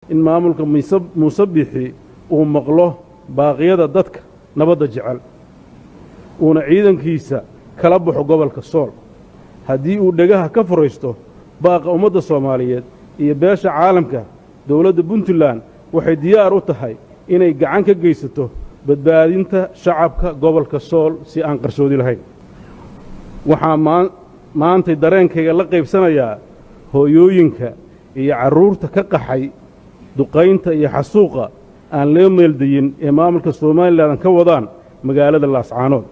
in maamulka Muuse Biixi uu maqlo baaqyada dadka nabadda jecel uuna ciidankiisa kala baxo gobolka Sool haddii uu dhagaha ka furaysto baaqa ummadda Soomaaliyeed iyo beesha caalamka dawladda Puntland waxay diyaar u tahay inay gacan ka geysato badbaadinta shacabka gobolka Sool si aan qarsoodi lahayn waxaa maanta dareenkayga la qaybsanayaa hooyooyinka iyo carruurta ka qaxay duqaynta iyo xasuuqa aan loo meeldayin ee maamulka Soomaaliland ka wadaan magaalada Laascaanood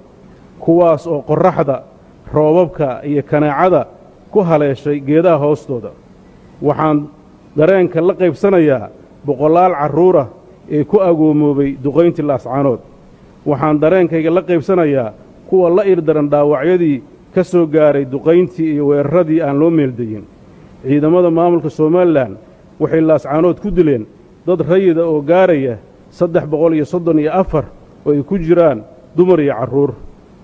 kuwaas oo qorraxda roobabka iyo kanaacada ku haleeshay geedaha hoostooda waxaan dareenka la qaybsanayaa boqolaal carruur ah ee ku agoomoobay duqayntii Laascaanood waxaan dareenkayga la qaybsanayaa kuwa la irdaran dhaawacyadii ka soo gaaray duqayntii iyo weeraradii aan loo meeldayin ciidamada maamulka Soomaaliland waxay Laascaanood ku dileen dad rayida oo gaaraya 334 oo ay ku jiraan dumar iyo carruur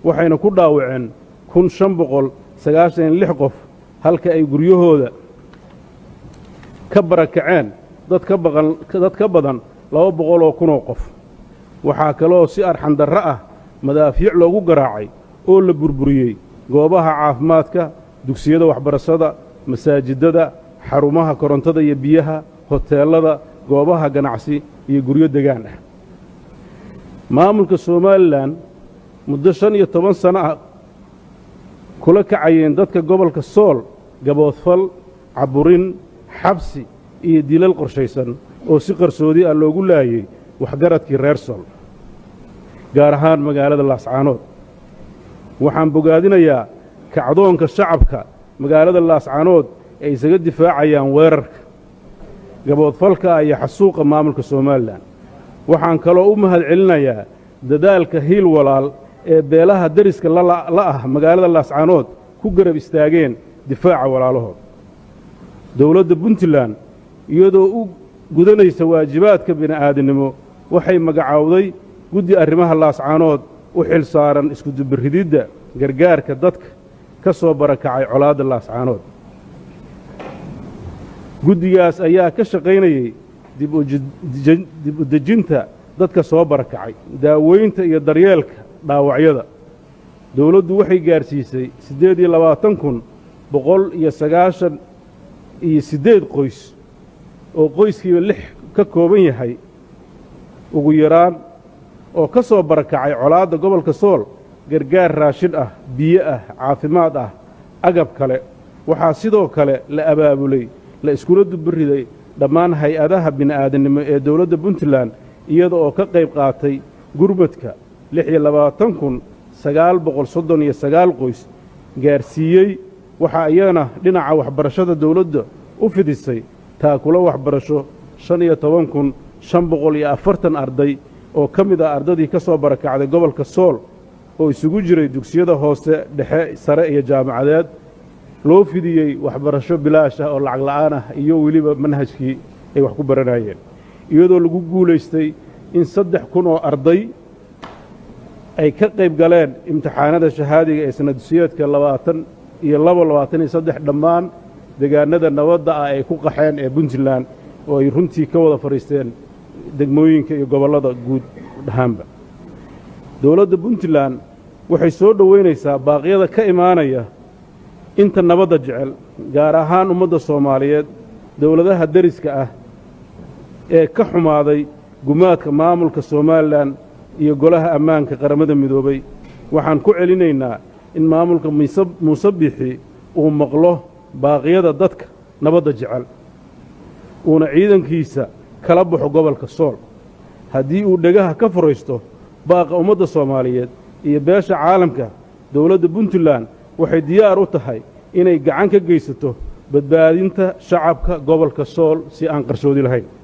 waxayna ku dhaawaceen 1596 qof halka ay guryahooda ka barakaceen dad ka badan 200 kun oo qof waxaa kaloo si arxan darro ah madaafiic loogu garaacay oo la burburiyey goobaha caafimaadka dugsiyada waxbarashada masaajidada xarumaha korontada iyo biyaha hoteelada goobaha ganacsi iyo guryo degaan ah maamulka Soomaaliland muddo 15 sano ah kula kacayeen dadka gobolka Sool gaboodfal caburin xabsi iyo dilal qorshaysan oo si qarsoodi ah loogu laayay waxgaradkii reer Sool gaar ahaan magaalada Laascaanood waxaan bogaadinayaa kacdoonka shacabka magaalada Laascaanood ay isaga difaacayaan weerarka gaboodfalka iyo xasuuqa maamulka Soomaaliland waxaan kaloo u mahadcelinayaa dadaalka hiil walaal ee beelaha dariska la ah magaalada Laascaanood ku garab istaageen difaaca walaalahood dawladda Puntland iyadoo u gudanaysa waajibaadka bini'aadanimo waxay magacaawday guddi arrimaha Laascaanood u xil saaran isku dubbarididda gargaarka dadka ka soo barakacay colaadda Laascaanood guddigaas ayaa ka shaqaynayay dib u dejinta dadka soo barakacay daaweynta iyo daryeelka dhaawacyada dawladdu waxay gaarsiisay 198 qoys oo qoyskiiba 6 ka kooban yahay ugu yaraan oo ka soo barakacay colaadda gobolka Sool gargaar raashin ah biyo ah caafimaad ah agab kale waxaa sidoo kale la abaabulay la iskula dubbariday dhammaan hay-adaha bini'aadanimo ee dawladda Puntland iyada oo ka qayb qaatay gurmadka 26939 qoys gaarsiiyey waxa iyana dhinaca waxbarashada dawladda u fidisay taakula waxbarasho 15540 arday oo ka mid ah ardadii ka soo barakacday gobolka Sool oo isugu jiray dugsiyada hoose dhexe sare iyo jaamacadeed loo fidiyey waxbarasho bilaash ah oo lacag la'aan ah iyo weliba manhajkii ay wax ku baranayeen iyadoo lagu guulaystay in 3000 oo arday ay ka qayb galeen imtixaanada shahaadiga ee sanadsiyeedka 2022-23 dhammaan deegaanada nabadda ah ay ku qaxeen ee Puntland oo ay runtii ka wada fariisteen degmooyinka iyo gobollada guud dhahaanba dawladda Puntland waxay soo dhaweynaysaa baaqyada ka imaanaya inta nabadda jecel gaar ahaan ummadda Soomaaliyeed dawladaha dariska ah ee ka xumaaday gumaadka maamulka Soomaaliland iyo golaha ammaanka qaramada midoobay waxaan ku celinaynaa in maamulka Muuse Biixi uu maqlo baaqyada dadka nabadda jecel uuna ciidankiisa kala baxo gobolka Sool haddii uu dhagaha ka furaysto baaqa ummadda Soomaaliyeed iyo beesha caalamka dawladda Puntland waxay diyaar u tahay inay gacan ka geysato badbaadinta shacabka gobolka Sool si aan qarsoodi lahayn